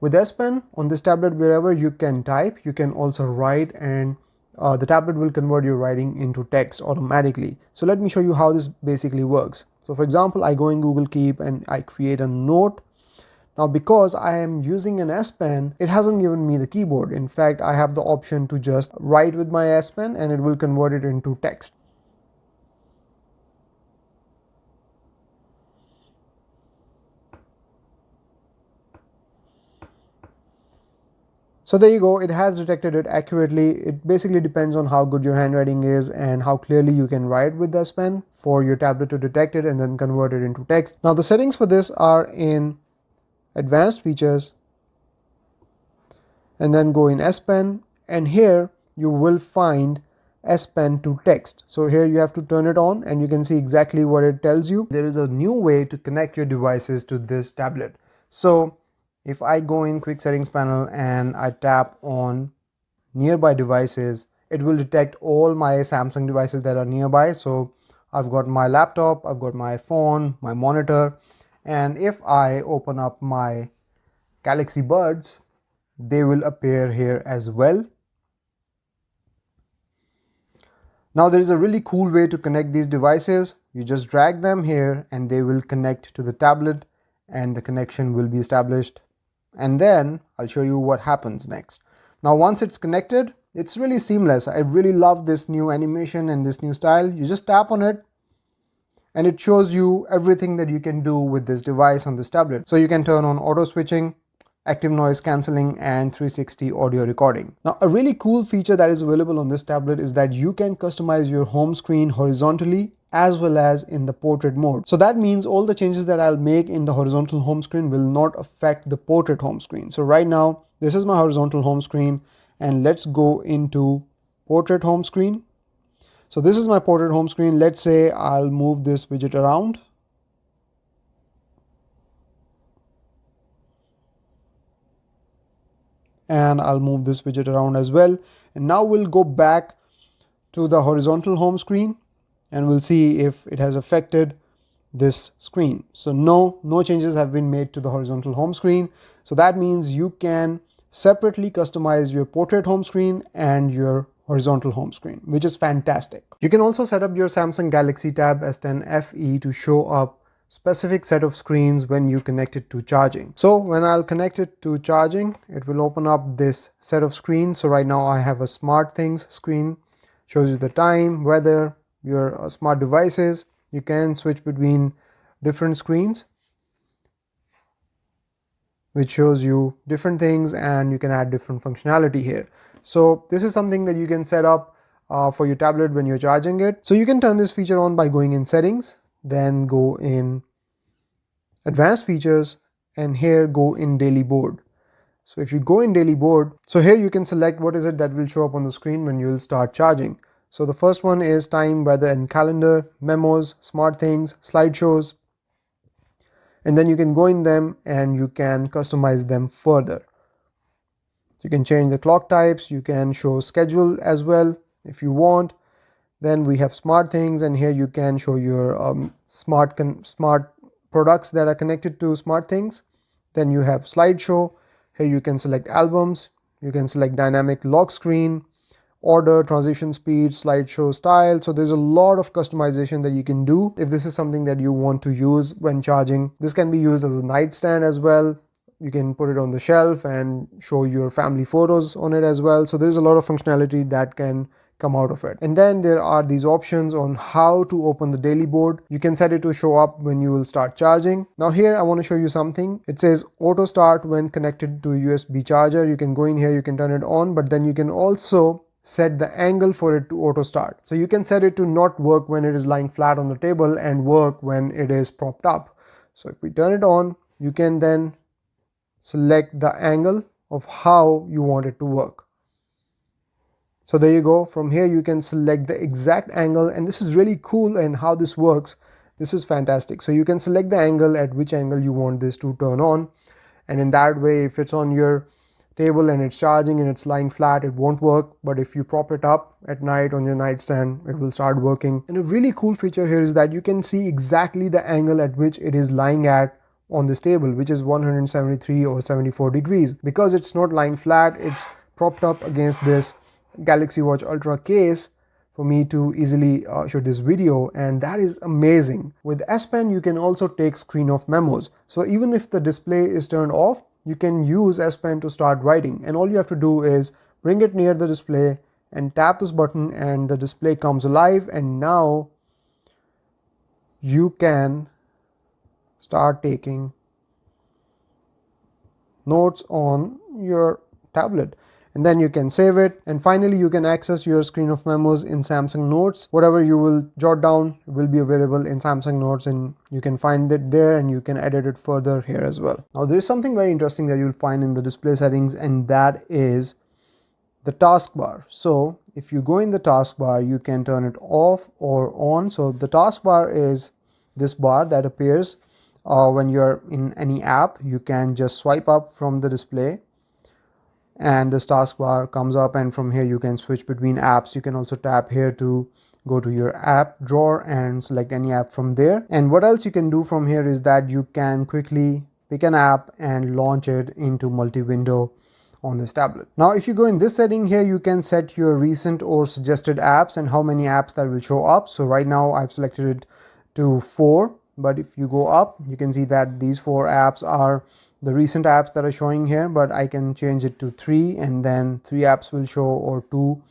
With S Pen on this tablet, wherever you can type, you can also write, and the tablet will convert your writing into text automatically. So let me show you how this basically works. So for example, I go in Google Keep and I create a note. Now because I am using an S Pen, it hasn't given me the keyboard. In fact, I have the option to just write with my S Pen and it will convert it into text. So there you go, it has detected it accurately. It basically depends on how good your handwriting is and how clearly you can write with the S Pen for your tablet to detect it and then convert it into text. Now the settings for this are in advanced features, and then go in S Pen, and here you will find S Pen to text. So here you have to turn it on and you can see exactly what it tells you. There is a new way to connect your devices to this tablet. So if I go in quick settings panel and I tap on nearby devices, it will detect all my Samsung devices that are nearby. So I've got my laptop, I've got my phone, my monitor, and if I open up my Galaxy Buds, they will appear here as well. Now there is a really cool way to connect these devices. You just drag them here and they will connect to the tablet and the connection will be established. And then I'll show you what happens next. Now once it's connected, it's really seamless. I really love this new animation and this new style. You just tap on it and it shows you everything that you can do with this device on this tablet. So you can turn on auto switching, active noise cancelling, and 360 audio recording. Now a really cool feature that is available on this tablet is that you can customize your home screen horizontally as well as in the portrait mode. So that means all the changes that I'll make in the horizontal home screen will not affect the portrait home screen. So right now this is my horizontal home screen, and let's go into portrait home screen. So this is my portrait home screen. Let's say I'll move this widget around. And I'll move this widget around as well. And now we'll go back to the horizontal home screen and we'll see if it has affected this screen. So no changes have been made to the horizontal home screen. So that means you can separately customize your portrait home screen and your horizontal home screen, which is fantastic. You can also set up your Samsung Galaxy Tab S10 FE to show up specific set of screens when you connect it to charging. So when I'll connect it to charging, it will open up this set of screens. So right now I have a smart things screen, shows you the time, weather, your smart devices. You can switch between different screens, which shows you different things, and you can add different functionality here. So this is something that you can set up for your tablet when you're charging it. So you can turn this feature on by going in settings, then go in advanced features, and here go in daily board. So if you go in daily board, so here you can select what is it that will show up on the screen when you will start charging. So the first one is time, weather, and calendar, memos, smart things, slideshows, and then you can go in them and you can customize them further. You can change the clock types, you can show schedule as well if you want. Then we have smart things, and here you can show your smart products that are connected to smart things. Then you have slideshow. Here you can select albums, you can select dynamic lock screen, order, transition speed, slideshow style. So there's a lot of customization that you can do if this is something that you want to use when charging. This can be used as a nightstand as well. You can put it on the shelf and show your family photos on it as well. So there's a lot of functionality that can come out of it. And then there are these options on how to open the daily board. You can set it to show up when you will start charging. Now here I want to show you something. It says auto start when connected to a USB charger. You can go in here, you can turn it on, but then you can also set the angle for it to auto start. So you can set it to not work when it is lying flat on the table and work when it is propped up. So if we turn it on, you can then select the angle of how you want it to work. So there you go. From here you can select the exact angle, and this is really cool. And how this works, this is fantastic. So you can select the angle at which angle you want this to turn on, and in that way, if it's on your table and it's charging and it's lying flat, it won't work. But if you prop it up at night on your nightstand, it will start working. And a really cool feature here is that you can see exactly the angle at which it is lying at on this table, which is 173 or 74 degrees. Because it's not lying flat, it's propped up against this Galaxy Watch Ultra case for me to easily shoot this video, and that is amazing. With S Pen you can also take screen off memos, so even if the display is turned off, you can use S Pen to start writing, and all you have to do is bring it near the display and tap this button and the display comes alive, and now you can start taking notes on your tablet, and then you can save it. And finally, you can access your screen of memos in Samsung Notes. Whatever you will jot down will be available in Samsung Notes, and you can find it there and you can edit it further here as well. Now there is something very interesting that you'll find in the display settings, and that is the taskbar. So if you go in the taskbar, you can turn it off or on. So the taskbar is this bar that appears when you're in any app. You can just swipe up from the display and this taskbar comes up, and from here you can switch between apps. You can also tap here to go to your app drawer and select any app from there. And what else you can do from here is that you can quickly pick an app and launch it into multi-window on this tablet. Now if you go in this setting here, you can set your recent or suggested apps and how many apps that will show up. So right now I've selected it to 4, but if you go up, you can see that these 4 apps are the recent apps that are showing here, but I can change it to 3, and then 3 apps will show, or 2,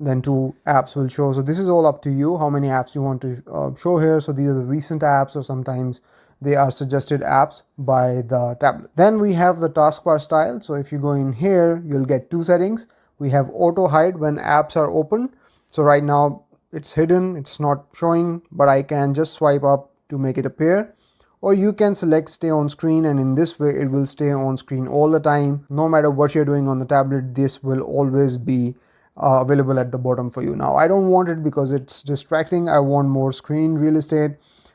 then 2 apps will show. So this is all up to you how many apps you want to show here. So these are the recent apps, or sometimes they are suggested apps by the tablet. Then we have the taskbar style. So if you go in here, you'll get 2 settings. We have auto hide when apps are open. So right now it's hidden, it's not showing, but I can just swipe up to make it appear. Or you can select stay on screen, and in this way it will stay on screen all the time. No matter what you're doing on the tablet, this will always be available at the bottom for you. Now I don't want it because it's distracting. I want more screen real estate,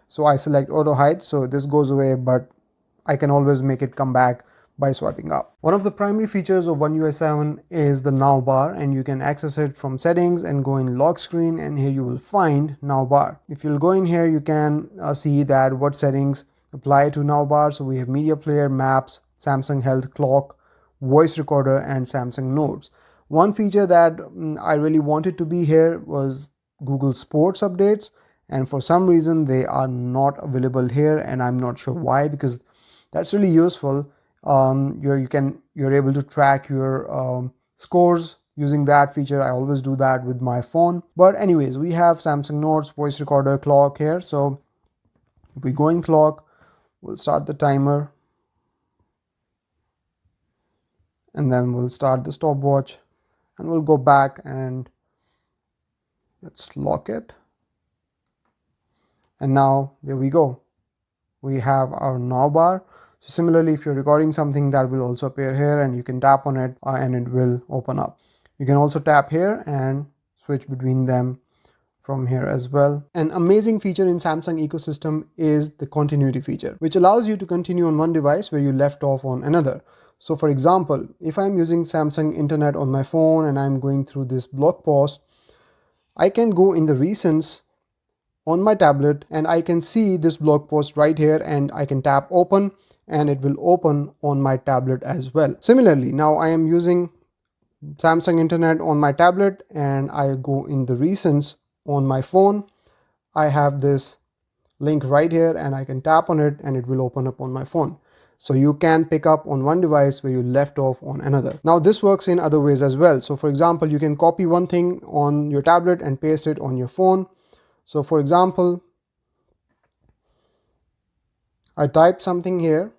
so I select auto hide. So this goes away, but I can always make it come back by swiping up. One of the primary features of One UI 7 is the now bar, and you can access it from settings and go in lock screen, and here you will find now bar. If you'll go in here, you can see that what settings apply to now bar. So we have media player, maps, Samsung Health, clock, voice recorder, and Samsung Notes. One feature that I really wanted to be here was Google Sports updates, and for some reason they are not available here, and I'm not sure why, because that's really useful. You're able to track your scores using that feature. I always do that with my phone. But anyways, we have Samsung Notes, voice recorder, clock here. So if we go in clock, we'll start the timer, and then we'll start the stopwatch, and we'll go back and let's lock it. And now there we go. We have our now bar. So similarly, if you're recording something, that will also appear here, and you can tap on it and it will open up. You can also tap here and switch between them from here as well. An amazing feature in Samsung ecosystem is the continuity feature, which allows you to continue on one device where you left off on another. So for example, if I'm using Samsung internet on my phone and I'm going through this blog post, I can go in the recents on my tablet and I can see this blog post right here, and I can tap open and it will open on my tablet as well. Similarly, now I am using Samsung internet on my tablet and I go in the recents on my phone. I have this link right here and I can tap on it and it will open up on my phone. So you can pick up on one device where you left off on another. Now this works in other ways as well. So for example, you can copy one thing on your tablet and paste it on your phone. So for example, I type something here,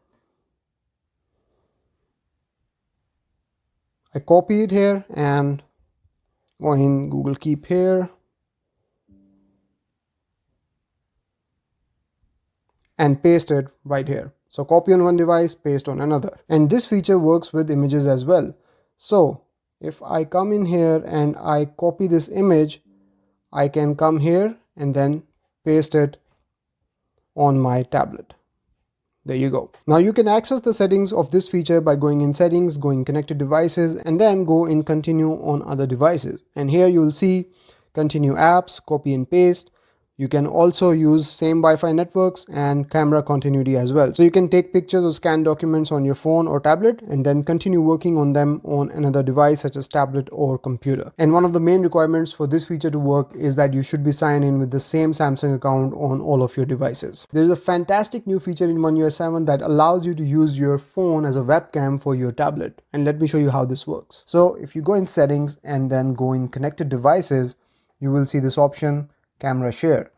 I copy it here and go in Google Keep here and paste it right here. So copy on one device, paste on another. And this feature works with images as well. So if I come in here and I copy this image, I can come here and then paste it on my tablet. There you go. Now you can access the settings of this feature by going in settings, going connected devices, and then go in continue on other devices. And here you will see continue apps, copy and paste, You can also use same Wi-Fi networks and camera continuity as well. So you can take pictures or scan documents on your phone or tablet and then continue working on them on another device such as tablet or computer. And one of the main requirements for this feature to work is that you should be signed in with the same Samsung account on all of your devices. There is a fantastic new feature in One UI 7 that allows you to use your phone as a webcam for your tablet. And let me show you how this works. So if you go in settings and then go in connected devices, you will see this option, camera share.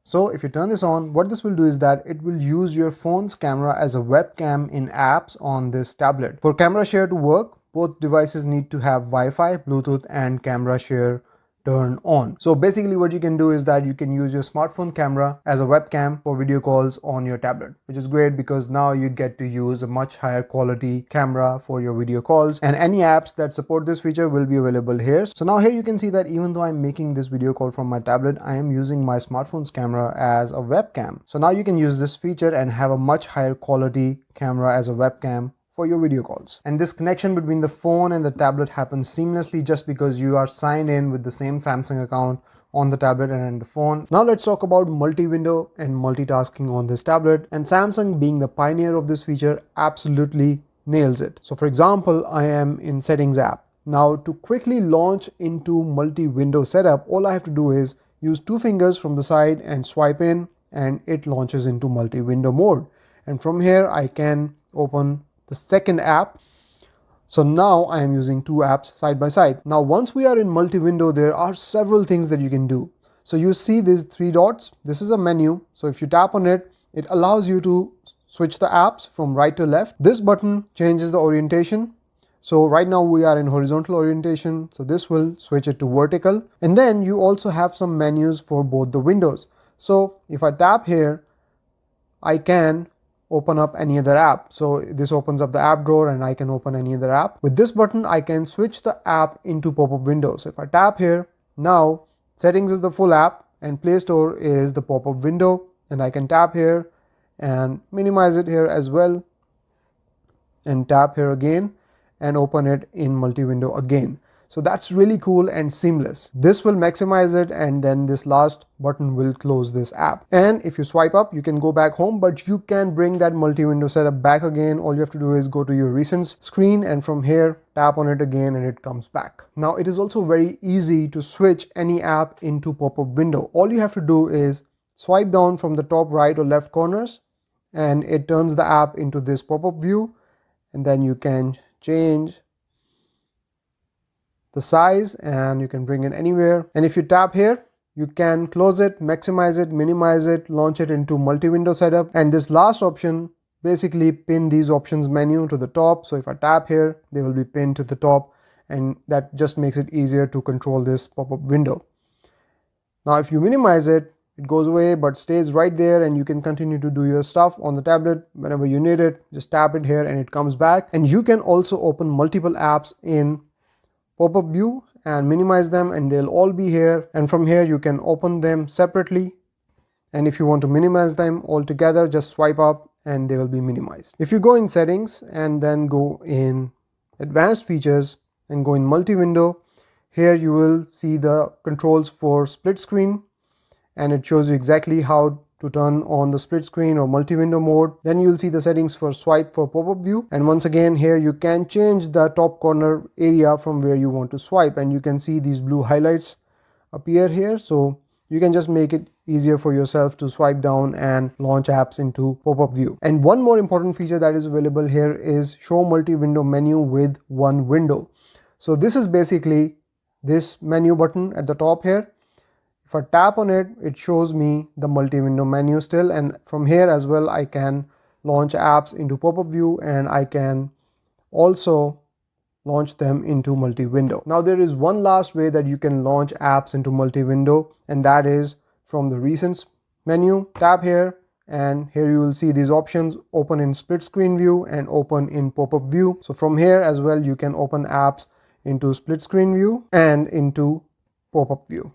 So if you turn this on, what this will do is that it will use your phone's camera as a webcam in apps on this tablet. For camera share to work, both devices need to have Wi-Fi, Bluetooth and camera share turn on. So basically what you can do is that you can use your smartphone camera as a webcam for video calls on your tablet, which is great because now you get to use a much higher quality camera for your video calls, and any apps that support this feature will be available here. So now here you can see that even though I'm making this video call from my tablet, I am using my smartphone's camera as a webcam. So now you can use this feature and have a much higher quality camera as a webcam for your video calls. And this connection between the phone and the tablet happens seamlessly just because you are signed in with the same Samsung account on the tablet and the phone. Now let's talk about multi-window and multitasking on this tablet, and Samsung, being the pioneer of this feature, absolutely nails it. So for example, I am in settings app. Now to quickly launch into multi-window setup, all I have to do is use two fingers from the side and swipe in, and it launches into multi-window mode. And from here I can open the second app. So now I am using two apps side by side. Now once we are in multi-window, there are several things that you can do. So you see these three dots. This is a menu. So if you tap on it, it allows you to switch the apps from right to left. This button changes the orientation. So right now we are in horizontal orientation, so this will switch it to vertical. And then you also have some menus for both the windows. So if I tap here, I can open up any other app. So this opens up the app drawer and I can open any other app. With this button, I can switch the app into pop-up windows. If I tap here, now settings is the full app and Play Store is the pop-up window, and I can tap here and minimize it here as well, and tap here again and open it in multi-window again. So that's really cool and seamless. This will maximize it, and then this last button will close this app. And if you swipe up, you can go back home, but you can bring that multi-window setup back again. All you have to do is go to your recent screen and from here tap on it again and it comes back. Now it is also very easy to switch any app into pop-up window. All you have to do is swipe down from the top right or left corners and it turns the app into this pop-up view, and then you can change the size and you can bring it anywhere. And if you tap here, you can close it, maximize it, minimize it, launch it into multi-window setup. And this last option basically pin these options menu to the top. So if I tap here, they will be pinned to the top, and that just makes it easier to control this pop-up window. Now if you minimize it, it goes away but stays right there, and you can continue to do your stuff on the tablet whenever you need it. Just tap it here and it comes back. And you can also open multiple apps in pop-up view and minimize them, and they'll all be here, and from here you can open them separately, and if you want to minimize them all together, just swipe up and they will be minimized. If you go in settings and then go in advanced features and go in multi-window, here you will see the controls for split screen, and it shows you exactly how to turn on the split screen or multi-window mode. Then you'll see the settings for swipe for pop-up view, and once again here you can change the top corner area from where you want to swipe, and you can see these blue highlights appear here, so you can just make it easier for yourself to swipe down and launch apps into pop-up view. And one more important feature that is available here is show multi-window menu with one window. So this is basically this menu button at the top here. If I tap on it, it shows me the multi-window menu still, and from here as well I can launch apps into pop-up view, and I can also launch them into multi-window. Now there is one last way that you can launch apps into multi-window, and that is from the recents menu. Tap here, and here you will see these options: open in split screen view and open in pop-up view. So from here as well you can open apps into split screen view and into pop-up view.